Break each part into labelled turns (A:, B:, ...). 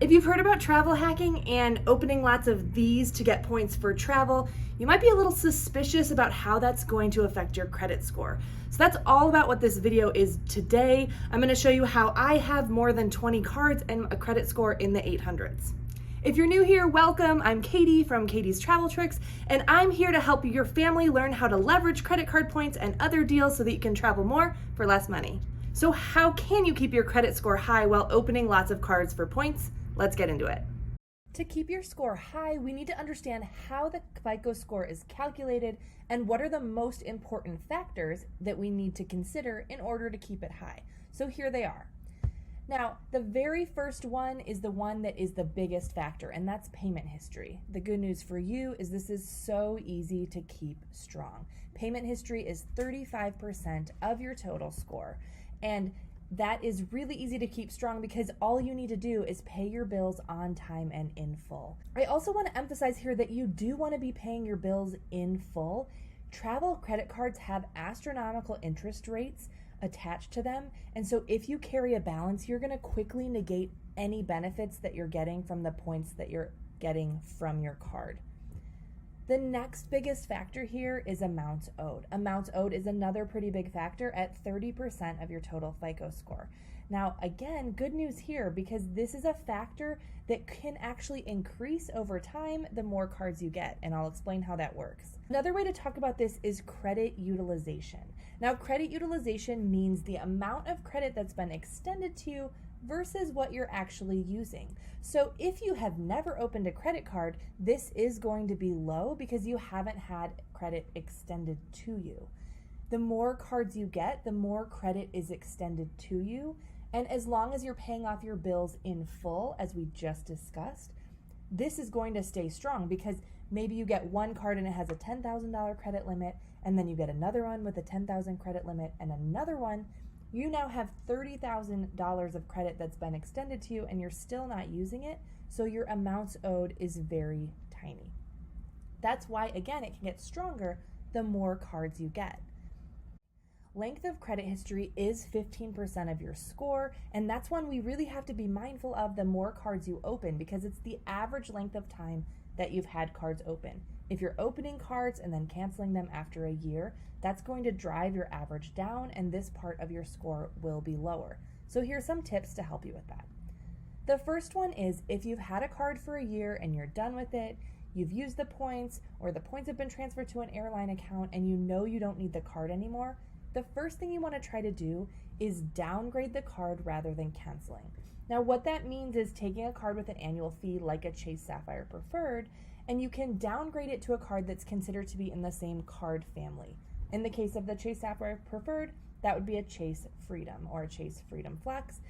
A: If you've heard about travel hacking and opening lots of these to get points for travel, you might be a little suspicious about how that's going to affect your credit score. So that's all about what this video is today. I'm going to show you how I have more than 20 cards and a credit score in the 800s. If you're new here, welcome. I'm Katie from Katie's Travel Tricks, and I'm here to help your family learn how to leverage credit card points and other deals so that you can travel more for less money. So how can you keep your credit score high while opening lots of cards for points? Let's get into it. To keep your score high, we need to understand how the FICO score is calculated and what are the most important factors that we need to consider in order to keep it high. So here they are. Now, the very first one is the one that is the biggest factor, and that's payment history. The good news for you is this is so easy to keep strong. Payment history is 35% of your total score, and that is really easy to keep strong because all you need to do is pay your bills on time and in full. I also want to emphasize here that you do want to be paying your bills in full. Travel credit cards have astronomical interest rates attached to them, and so if you carry a balance, you're going to quickly negate any benefits that you're getting from the points that you're getting from your card. The next biggest factor here is amounts owed. Amounts owed is another pretty big factor at 30% of your total FICO score. Now, again, good news here because this is a factor that can actually increase over time the more cards you get, and I'll explain how that works. Another way to talk about this is credit utilization. Now, credit utilization means the amount of credit that's been extended to you versus what you're actually using. So if you have never opened a credit card, this is going to be low because you haven't had credit extended to you. The more cards you get, the more credit is extended to you. And as long as you're paying off your bills in full, as we just discussed, this is going to stay strong because maybe you get one card and it has a $10,000 credit limit, and then you get another one with a $10,000 credit limit and another one. You now have $30,000 of credit that's been extended to you and you're still not using it, so your amounts owed is very tiny. That's why, again, it can get stronger the more cards you get. Length of credit history is 15% of your score, and that's one we really have to be mindful of the more cards you open because it's the average length of time that you've had cards open. If you're opening cards and then canceling them after a year, that's going to drive your average down and this part of your score will be lower. So here's some tips to help you with that. The first one is if you've had a card for a year and you're done with it, you've used the points or the points have been transferred to an airline account and you know you don't need the card anymore, the first thing you want to try to do is downgrade the card rather than canceling. Now what that means is taking a card with an annual fee like a Chase Sapphire Preferred, and you can downgrade it to a card that's considered to be in the same card family. In the case of the Chase Sapphire Preferred, that would be a Chase Freedom or a Chase Freedom Flex.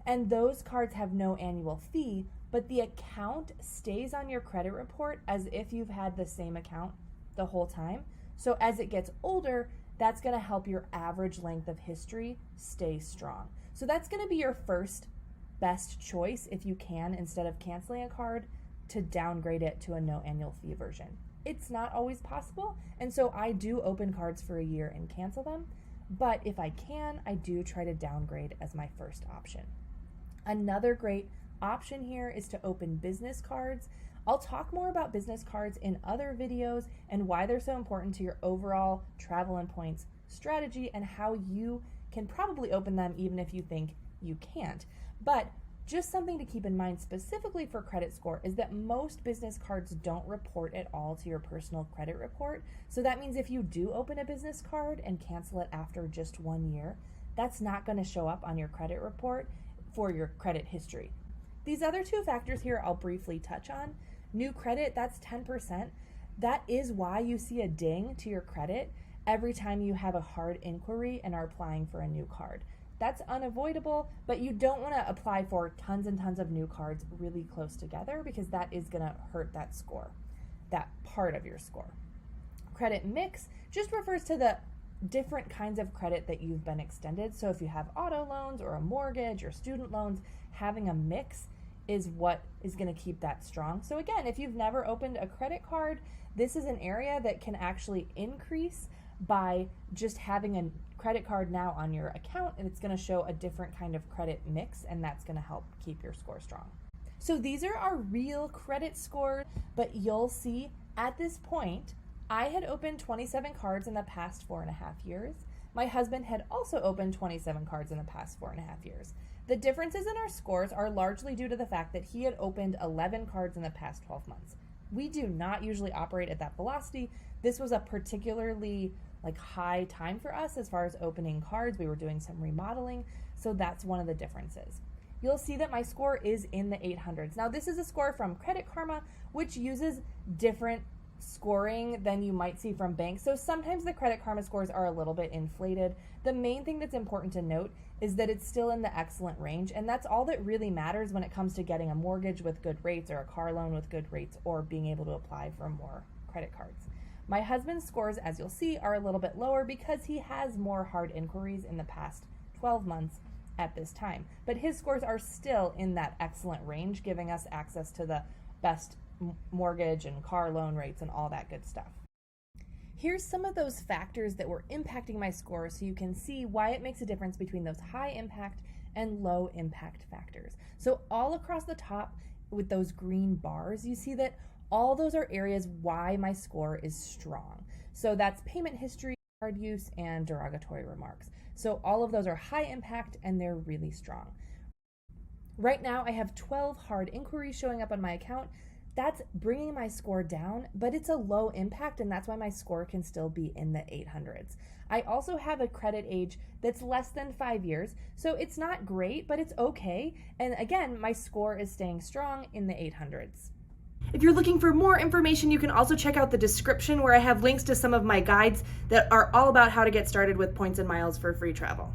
A: And those cards have no annual fee, but the account stays on your credit report as if you've had the same account the whole time. So as it gets older, that's going to help your average length of history stay strong. So that's going to be your first best choice if you can, instead of canceling a card, to downgrade it to a no annual fee version. It's not always possible, and so I do open cards for a year and cancel them, but if I can, I do try to downgrade as my first option. Another great option here is to open business cards. I'll talk more about business cards in other videos and why they're so important to your overall travel and points strategy and how you can probably open them even if you think you can't. But just something to keep in mind specifically for credit score is that most business cards don't report at all to your personal credit report. So that means if you do open a business card and cancel it after just 1 year, that's not going to show up on your credit report for your credit history. These other two factors here I'll briefly touch on. New credit, that's 10%. That is why you see a ding to your credit every time you have a hard inquiry and are applying for a new card. That's unavoidable, but you don't want to apply for tons and tons of new cards really close together because that is going to hurt that score, that part of your score. Credit mix just refers to the different kinds of credit that you've been extended. So if you have auto loans or a mortgage or student loans, having a mix is what is going to keep that strong. So again, if you've never opened a credit card, this is an area that can actually increase by just having a credit card now on your account, and it's going to show a different kind of credit mix, and that's going to help keep your score strong. So these are our real credit scores, but you'll see at this point, I had opened 27 cards in the past 4.5 years. My husband had also opened 27 cards in the past 4.5 years. The differences in our scores are largely due to the fact that he had opened 11 cards in the past 12 months. We do not usually operate at that velocity. This was a particularly high time for us as far as opening cards. We were doing some remodeling, so that's one of the differences. You'll see that my score is in the 800s. Now this is a score from Credit Karma, which uses different scoring than you might see from banks. So sometimes the Credit Karma scores are a little bit inflated. The main thing that's important to note is that it's still in the excellent range, and that's all that really matters when it comes to getting a mortgage with good rates or a car loan with good rates or being able to apply for more credit cards. My husband's scores, as you'll see, are a little bit lower because he has more hard inquiries in the past 12 months at this time. But his scores are still in that excellent range, giving us access to the best mortgage and car loan rates and all that good stuff. Here's some of those factors that were impacting my score so you can see why it makes a difference between those high impact and low impact factors. So all across the top with those green bars, you see that all those are areas why my score is strong. So that's payment history, card use, and derogatory remarks. So all of those are high impact and they're really strong. Right now I have 12 hard inquiries showing up on my account. That's bringing my score down, but it's a low impact, and that's why my score can still be in the 800s. I also have a credit age that's less than 5 years, so it's not great, but it's okay. And again, my score is staying strong in the 800s. If you're looking for more information, you can also check out the description where I have links to some of my guides that are all about how to get started with points and miles for free travel.